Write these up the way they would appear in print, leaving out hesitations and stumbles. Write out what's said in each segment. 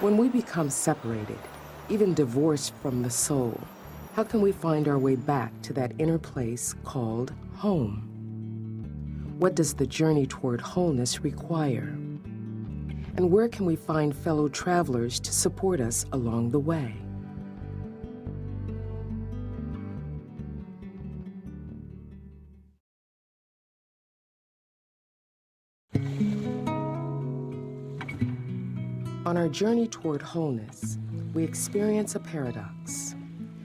When we become separated, even divorced from the soul, how can we find our way back to that inner place called home? What does the journey toward wholeness require? And where can we find fellow travelers to support us along the way? On our journey toward wholeness, we experience a paradox.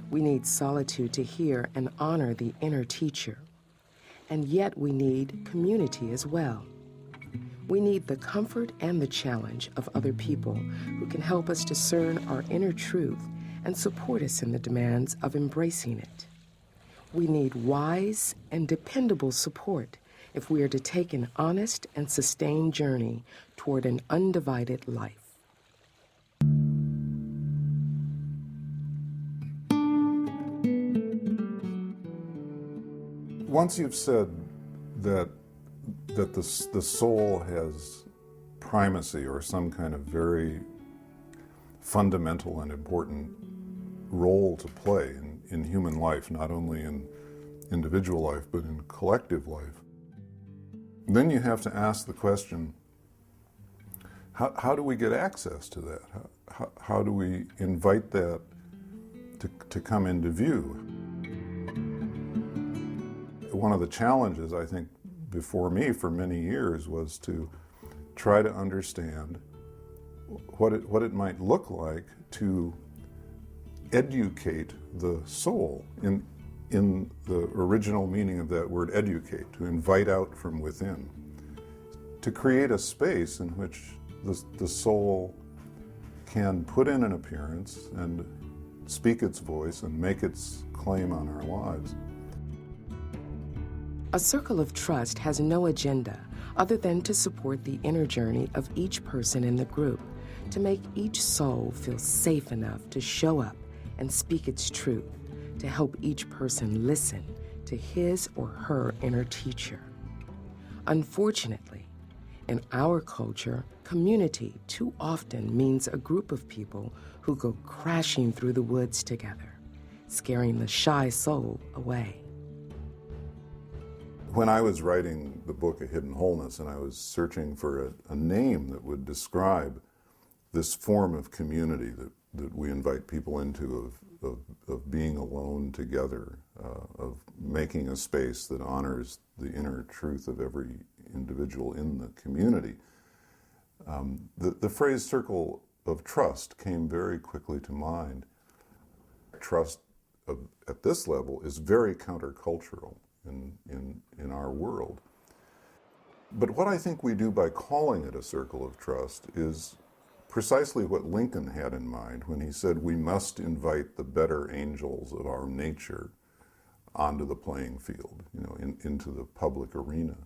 We need solitude to hear and honor the inner teacher, and yet we need community as well. We need the comfort and the challenge of other people who can help us discern our inner truth and support us in the demands of embracing it. We need wise and dependable support if we are to take an honest and sustained journey toward an undivided life. Once you've said that the soul has primacy or some kind of very fundamental and important role to play in human life, not only in individual life, but in collective life, then you have to ask the question, how do we get access to that? How do we invite that to come into view? One of the challenges, I think, before me for many years was to try to understand what it might look like to educate the soul in the original meaning of that word educate, to invite out from within, to create a space in which the soul can put in an appearance and speak its voice and make its claim on our lives. A circle of trust has no agenda other than to support the inner journey of each person in the group, to make each soul feel safe enough to show up and speak its truth, to help each person listen to his or her inner teacher. Unfortunately, in our culture, community too often means a group of people who go crashing through the woods together, scaring the shy soul away. When I was writing the book, A Hidden Wholeness, and I was searching for a name that would describe this form of community that we invite people into, of being alone together, of making a space that honors the inner truth of every individual in the community, the phrase circle of trust came very quickly to mind. Trust at this level is very countercultural in our world. But what I think we do by calling it a circle of trust is precisely what Lincoln had in mind when he said we must invite the better angels of our nature onto the playing field, into the public arena.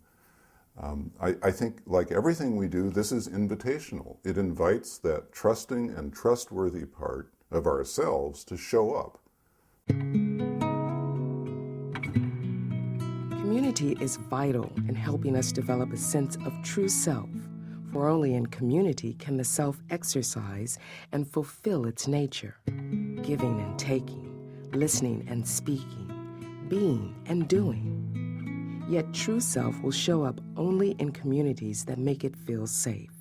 I think, like everything we do, this is invitational. It invites that trusting and trustworthy part of ourselves to show up. Community is vital in helping us develop a sense of true self, for only in community can the self exercise and fulfill its nature, giving and taking, listening and speaking, being and doing. Yet true self will show up only in communities that make it feel safe.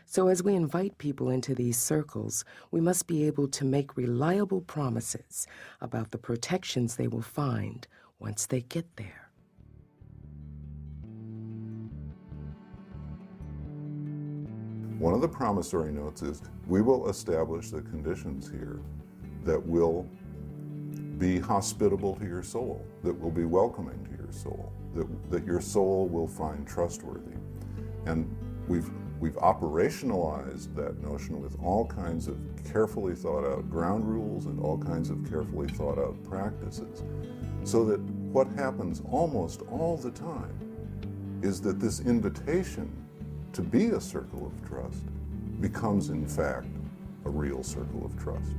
So as we invite people into these circles, we must be able to make reliable promises about the protections they will find once they get there. One of the promissory notes is we will establish the conditions here that will be hospitable to your soul, that will be welcoming to your soul, that your soul will find trustworthy. And we've operationalized that notion with all kinds of carefully thought out ground rules and all kinds of carefully thought out practices, so that what happens almost all the time is that this invitation to be a circle of trust becomes, in fact, a real circle of trust.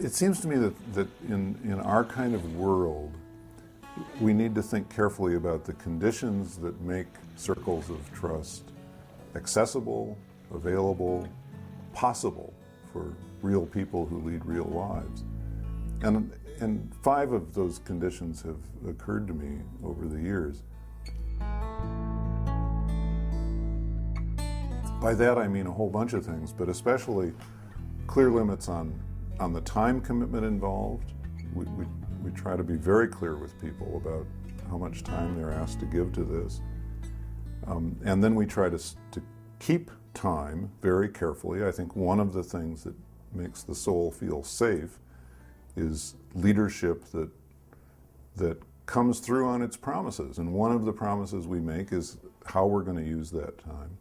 It seems to me that in our kind of world, we need to think carefully about the conditions that make circles of trust accessible, available, possible for real people who lead real lives. And 5 of those conditions have occurred to me over the years. By that I mean a whole bunch of things, but especially clear limits on the time commitment involved. We try to be very clear with people about how much time they're asked to give to this. And then we try to keep time very carefully. I think one of the things that makes the soul feel safe is leadership that comes through on its promises. And one of the promises we make is how we're going to use that time.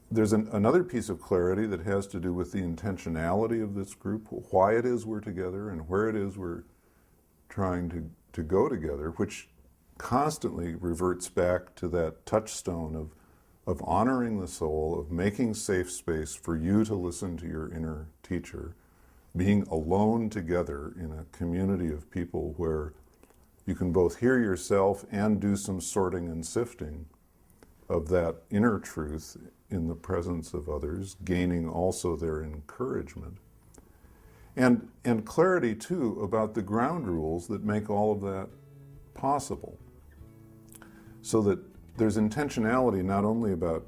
There's another piece of clarity that has to do with the intentionality of this group, why it is we're together and where it is we're trying to go together, which constantly reverts back to that touchstone of honoring the soul, of making safe space for you to listen to your inner teacher, being alone together in a community of people where you can both hear yourself and do some sorting and sifting of that inner truth in the presence of others, gaining also their encouragement. And clarity, too, about the ground rules that make all of that possible. So that there's intentionality not only about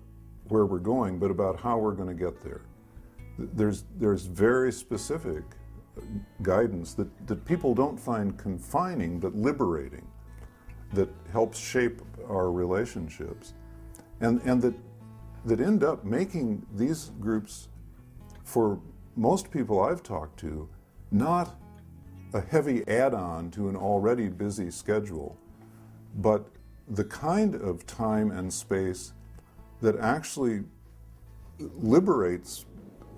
where we're going, but about how we're going to get there. There's very specific guidance that people don't find confining, but liberating, that helps shape our relationships. And that end up making these groups, for most people I've talked to, not a heavy add-on to an already busy schedule, but the kind of time and space that actually liberates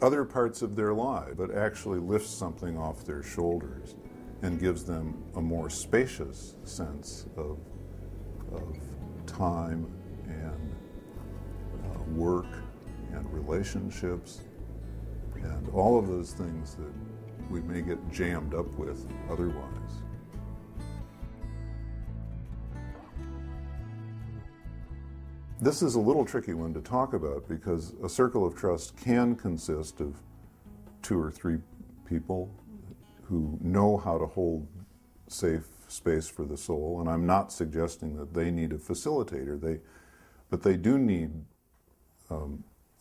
other parts of their life, but actually lifts something off their shoulders and gives them a more spacious sense of time and work and relationships and all of those things that we may get jammed up with otherwise. This is a little tricky one to talk about because a circle of trust can consist of 2 or 3 people who know how to hold safe space for the soul, and I'm not suggesting that they need a facilitator, but they do need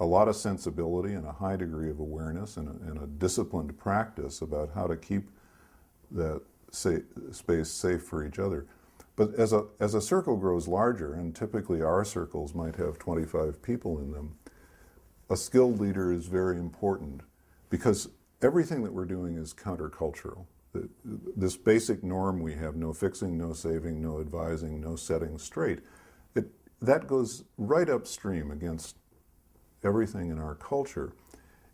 a lot of sensibility and a high degree of awareness and a disciplined practice about how to keep that space safe for each other. But as a circle grows larger, and typically our circles might have 25 people in them, a skilled leader is very important because everything that we're doing is countercultural. This basic norm we have, no fixing, no saving, no advising, no setting straight, that goes right upstream against everything in our culture.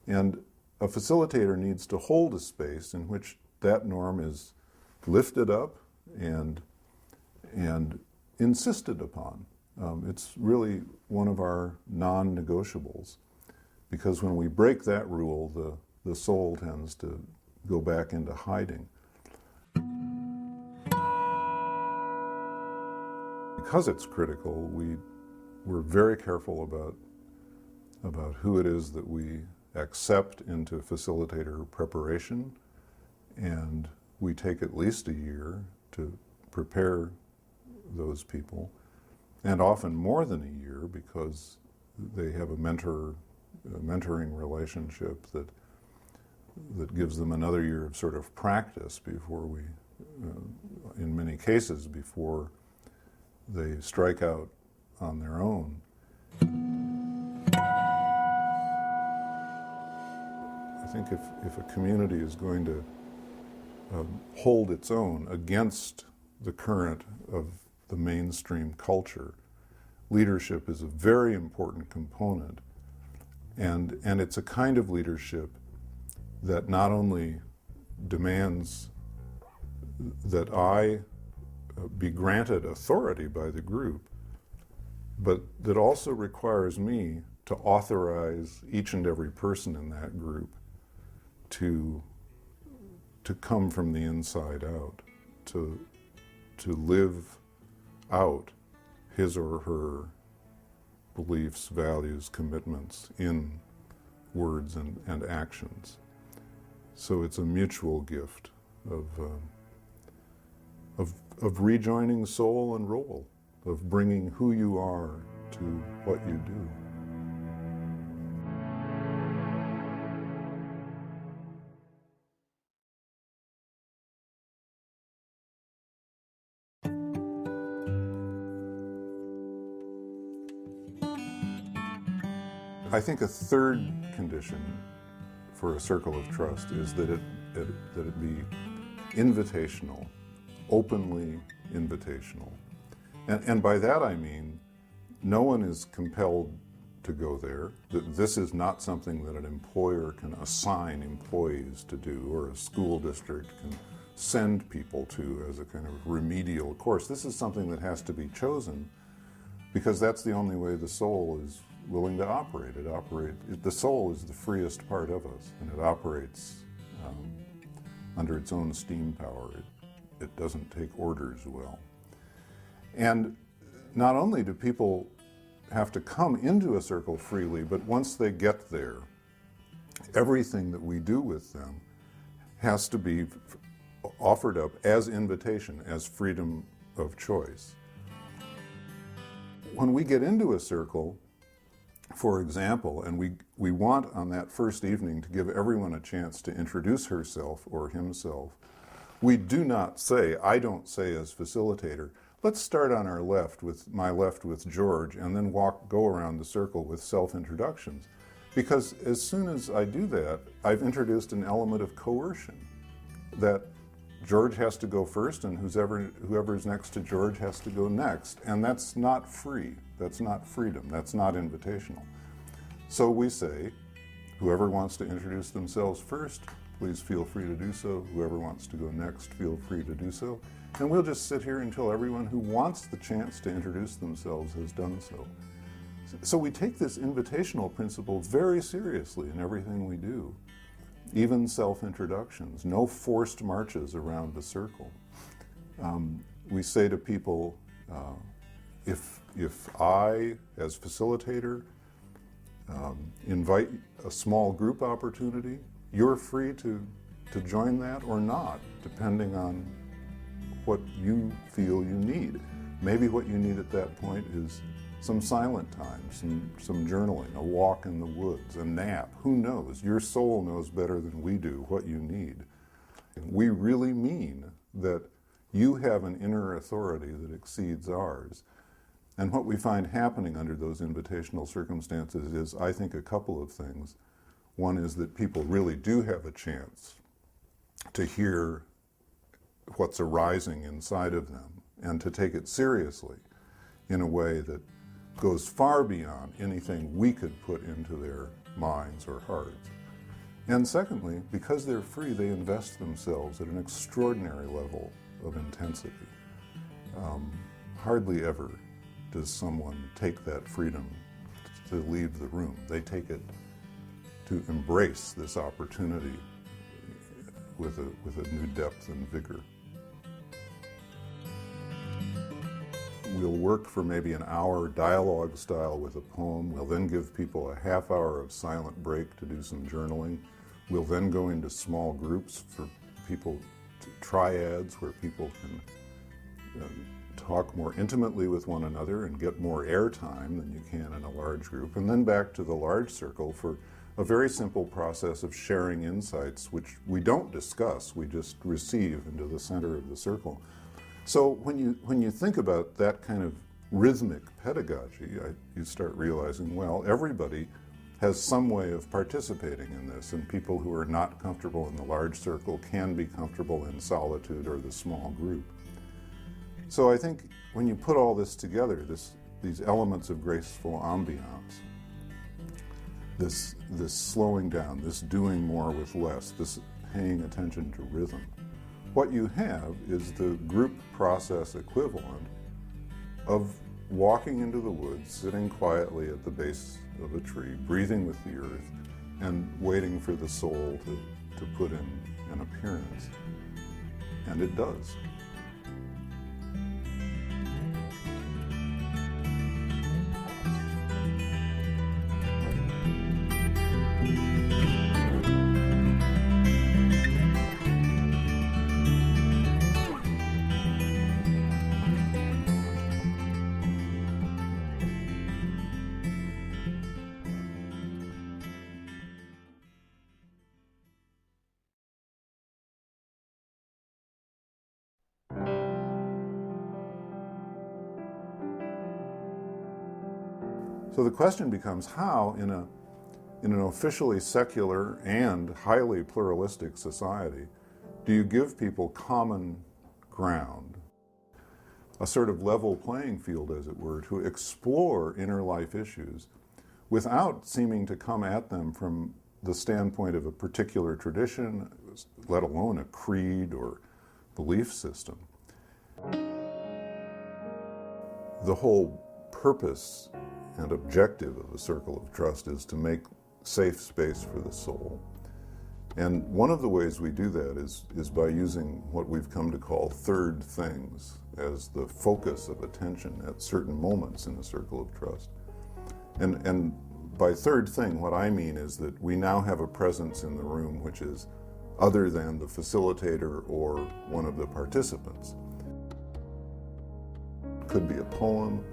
And a facilitator needs to hold a space in which that norm is lifted up and insisted upon. It's really one of our non-negotiables, because when we break that rule, the soul tends to go back into hiding. Because it's critical, we're very careful about who it is that we accept into facilitator preparation, and we take at least a year to prepare those people, and often more than a year because they have a mentoring relationship that gives them another year of sort of practice before we, in many cases, before they strike out on their own. I think if a community is going to hold its own against the current of the mainstream culture, leadership is a very important component. And it's a kind of leadership that not only demands that I be granted authority by the group, but that also requires me to authorize each and every person in that group to come from the inside out, to live out his or her beliefs, values, commitments in words and actions. So it's a mutual gift of rejoining soul and role, of bringing who you are to what you do. I think a third condition for a circle of trust is that it be invitational, openly invitational. And by that I mean no one is compelled to go there. This is not something that an employer can assign employees to do, or a school district can send people to as a kind of remedial course. This is something that has to be chosen, because that's the only way the soul is willing to operate. The soul is the freest part of us, and it operates under its own steam power. It doesn't take orders well. And not only do people have to come into a circle freely, but once they get there, everything that we do with them has to be offered up as invitation, as freedom of choice. When we get into a circle, for example, and we want on that first evening to give everyone a chance to introduce herself or himself, we do not say, I don't say as facilitator, let's start on our left with George, and then go around the circle with self-introductions. Because as soon as I do that, I've introduced an element of coercion, that George has to go first, and whoever's next to George has to go next. And that's not free. That's not freedom. That's not invitational. So we say, whoever wants to introduce themselves first, please feel free to do so. Whoever wants to go next, feel free to do so. And we'll just sit here until everyone who wants the chance to introduce themselves has done so. So we take this invitational principle very seriously in everything we do. Even self-introductions, no forced marches around the circle. We say to people, if I, as facilitator, invite a small group opportunity, you're free to join that or not, depending on what you feel you need. Maybe what you need at that point is some silent time, some journaling, a walk in the woods, a nap. Who knows? Your soul knows better than we do what you need. We really mean that you have an inner authority that exceeds ours. And what we find happening under those invitational circumstances is, I think, a couple of things. One is that people really do have a chance to hear what's arising inside of them and to take it seriously in a way that goes far beyond anything we could put into their minds or hearts. And secondly, because they're free, they invest themselves at an extraordinary level of intensity. Hardly ever does someone take that freedom to leave the room. They take it to embrace this opportunity with a new depth and vigor. We'll work for maybe an hour dialogue style with a poem. We'll then give people a half hour of silent break to do some journaling. We'll then go into small groups for people, triads, where people can talk more intimately with one another and get more airtime than you can in a large group. And then back to the large circle for a very simple process of sharing insights, which we don't discuss, we just receive into the center of the circle. So when you think about that kind of rhythmic pedagogy, you start realizing, well, everybody has some way of participating in this, and people who are not comfortable in the large circle can be comfortable in solitude or the small group. So I think when you put all this together, these elements of graceful ambiance, this slowing down, this doing more with less, this paying attention to rhythm, what you have is the group process equivalent of walking into the woods, sitting quietly at the base of a tree, breathing with the earth, and waiting for the soul to put in an appearance. And it does. So the question becomes how, in an officially secular and highly pluralistic society, do you give people common ground, a sort of level playing field, as it were, to explore inner life issues without seeming to come at them from the standpoint of a particular tradition, let alone a creed or belief system? The whole purpose and objective of a circle of trust is to make safe space for the soul. And one of the ways we do that is by using what we've come to call third things as the focus of attention at certain moments in a circle of trust. And by third thing, what I mean is that we now have a presence in the room which is other than the facilitator or one of the participants. It could be a poem.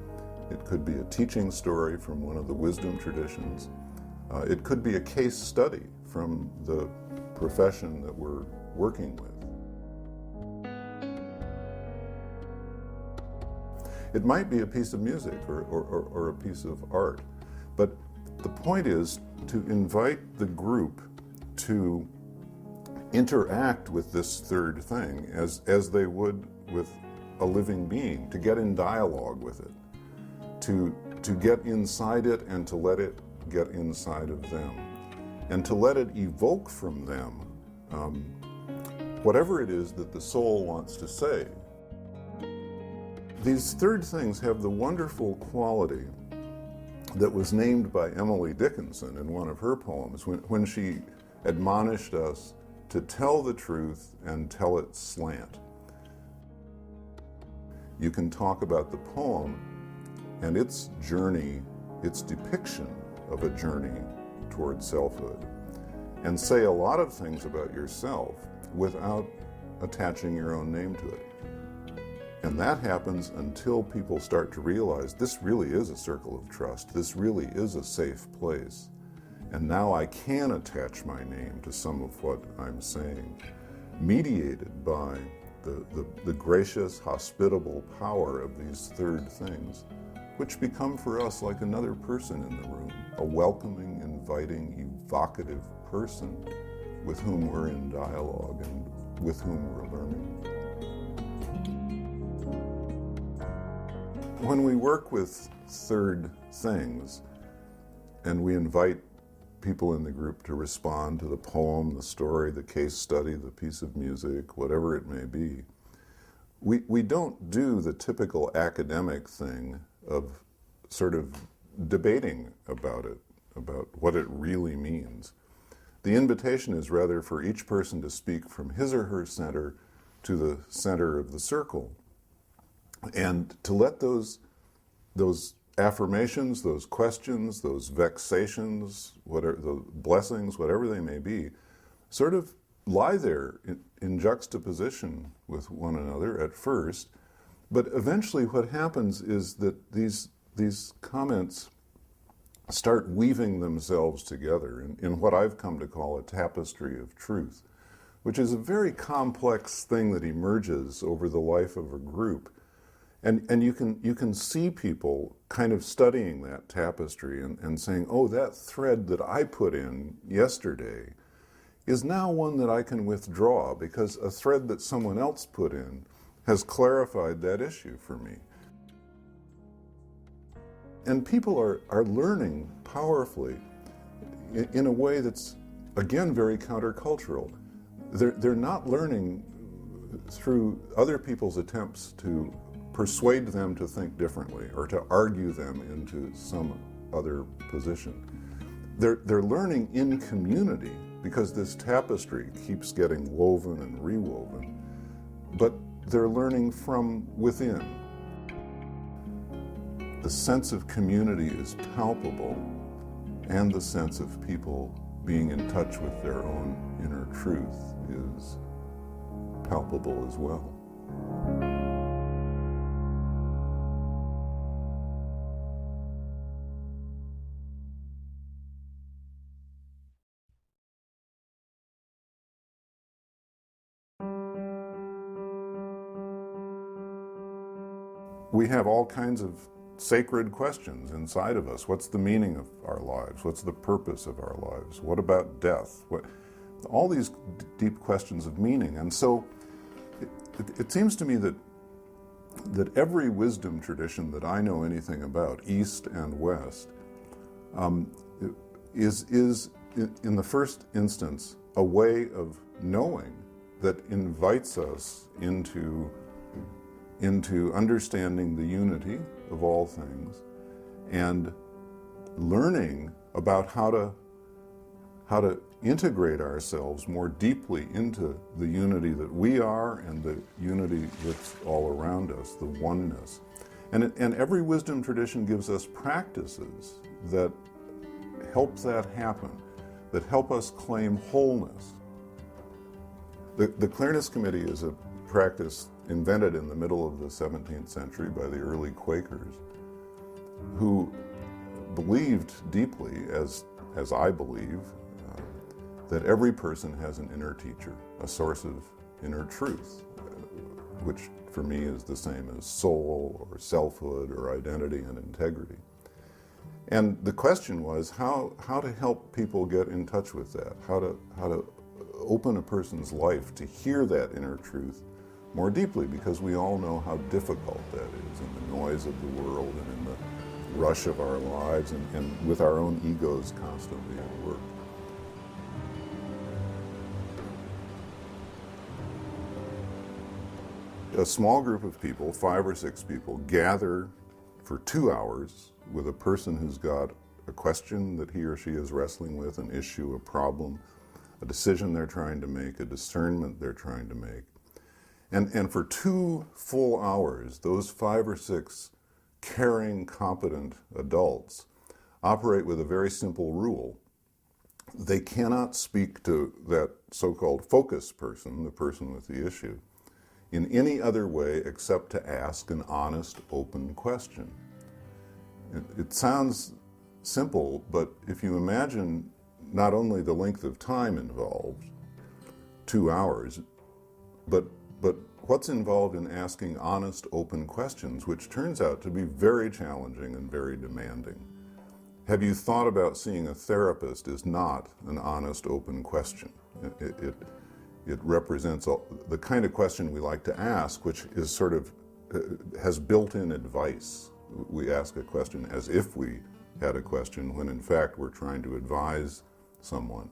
It could be a teaching story from one of the wisdom traditions. It could be a case study from the profession that we're working with. It might be a piece of music or a piece of art. But the point is to invite the group to interact with this third thing as they would with a living being, to get in dialogue with it. To get inside it and to let it get inside of them, and to let it evoke from them whatever it is that the soul wants to say. These third things have the wonderful quality that was named by Emily Dickinson in one of her poems when she admonished us to tell the truth and tell it slant. You can talk about the poem and its journey, its depiction of a journey toward selfhood, and say a lot of things about yourself without attaching your own name to it. And that happens until people start to realize this really is a circle of trust, this really is a safe place, and now I can attach my name to some of what I'm saying, mediated by the gracious, hospitable power of these third things, which become for us like another person in the room, a welcoming, inviting, evocative person with whom we're in dialogue and with whom we're learning. When we work with third things and we invite people in the group to respond to the poem, the story, the case study, the piece of music, whatever it may be, we don't do the typical academic thing of sort of debating about it, about what it really means. The invitation is rather for each person to speak from his or her center to the center of the circle, and to let those affirmations, those questions, those vexations, whatever, the blessings, whatever they may be, sort of lie there in juxtaposition with one another at first. But eventually what happens is that these comments start weaving themselves together in what I've come to call a tapestry of truth, which is a very complex thing that emerges over the life of a group. And you can see people kind of studying that tapestry and saying, oh, that thread that I put in yesterday is now one that I can withdraw because a thread that someone else put in has clarified that issue for me. And people are learning powerfully in a way that's, again, very countercultural. They're not learning through other people's attempts to persuade them to think differently or to argue them into some other position. They're learning in community because this tapestry keeps getting woven and rewoven, but they're learning from within. The sense of community is palpable, and the sense of people being in touch with their own inner truth is palpable as well. We have all kinds of sacred questions inside of us. What's the meaning of our lives? What's the purpose of our lives? What about death? All these deep questions of meaning. And so it seems to me that every wisdom tradition that I know anything about, East and West, is in the first instance a way of knowing that invites us into understanding the unity of all things and learning about how to integrate ourselves more deeply into the unity that we are and the unity that's all around us, the oneness. And every wisdom tradition gives us practices that help that happen, that help us claim wholeness. The Clearness Committee is a practice invented in the middle of the 17th century by the early Quakers, who believed deeply, as I believe, that every person has an inner teacher, a source of inner truth, which for me is the same as soul or selfhood or identity and integrity. And the question was how to help people get in touch with that, how to open a person's life to hear that inner truth more deeply, because we all know how difficult that is in the noise of the world and in the rush of our lives and with our own egos constantly at work. A small group of people, 5 or 6 people, gather for 2 hours with a person who's got a question that he or she is wrestling with, an issue, a problem, a decision they're trying to make, a discernment they're trying to make. And for 2 full hours, those 5 or 6 caring, competent adults operate with a very simple rule. They cannot speak to that so-called focus person, the person with the issue, in any other way except to ask an honest, open question. It sounds simple, but if you imagine not only the length of time involved, 2 hours, but what's involved in asking honest, open questions, which turns out to be very challenging and very demanding. Have you thought about seeing a therapist is not an honest, open question? It represents the kind of question we like to ask, which is sort of, has built-in advice. We ask a question as if we had a question, when in fact we're trying to advise someone.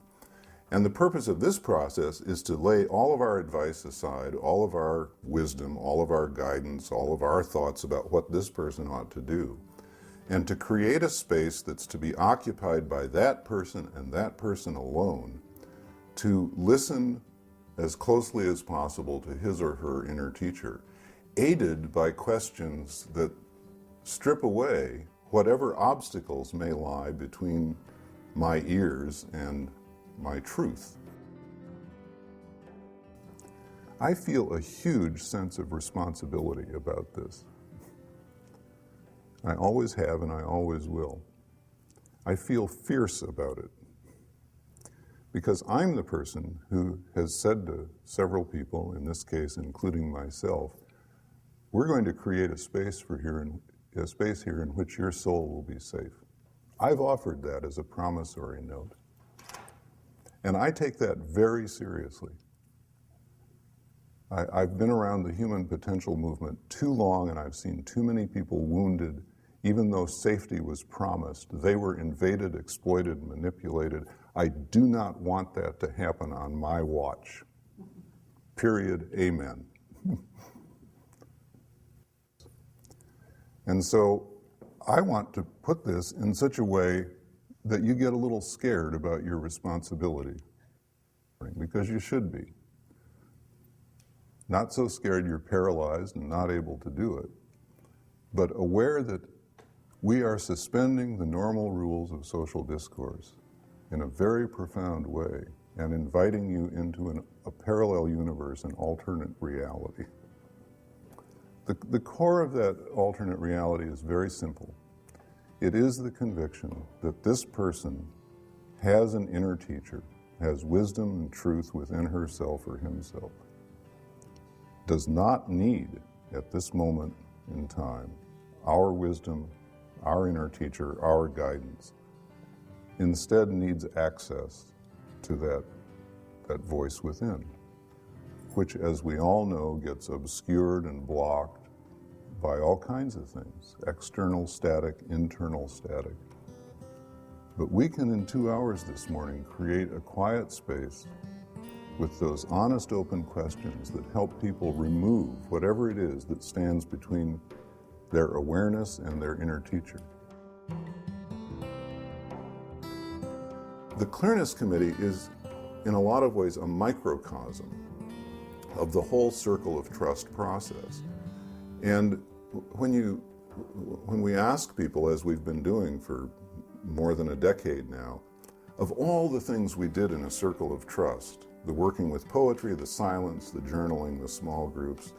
And the purpose of this process is to lay all of our advice aside, all of our wisdom, all of our guidance, all of our thoughts about what this person ought to do, and to create a space that's to be occupied by that person and that person alone, to listen as closely as possible to his or her inner teacher, aided by questions that strip away whatever obstacles may lie between my ears and my truth. I feel a huge sense of responsibility about this. I always have and I always will. I feel fierce about it because I'm the person who has said to several people, in this case including myself, we're going to create a space here in which your soul will be safe. I've offered that as a promissory note. And I take that very seriously. I've been around the human potential movement too long, and I've seen too many people wounded. Even though safety was promised, they were invaded, exploited, manipulated. I do not want that to happen on my watch. Period. Amen. And so I want to put this in such a way that you get a little scared about your responsibility. because you should be. Not so scared you're paralyzed and not able to do it, but aware that we are suspending the normal rules of social discourse in a very profound way and inviting you into a parallel universe, an alternate reality. The core of that alternate reality is very simple. It is the conviction that this person has an inner teacher, has wisdom and truth within herself or himself, does not need, at this moment in time, our wisdom, our inner teacher, our guidance. Instead needs access to that voice within, which, as we all know, gets obscured and blocked by all kinds of things, external static, internal static. But we can, in 2 hours this morning, create a quiet space with those honest, open questions that help people remove whatever it is that stands between their awareness and their inner teacher. The Clearness Committee is, in a lot of ways, a microcosm of the whole circle of trust process. And when we ask people, as we've been doing for more than a decade now, of all the things we did in a circle of trust, the working with poetry, the silence, the journaling, the small groups,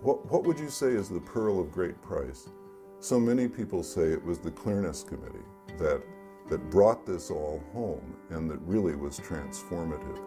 what would you say is the pearl of great price? So many people say it was the Clearness Committee that brought this all home and that really was transformative.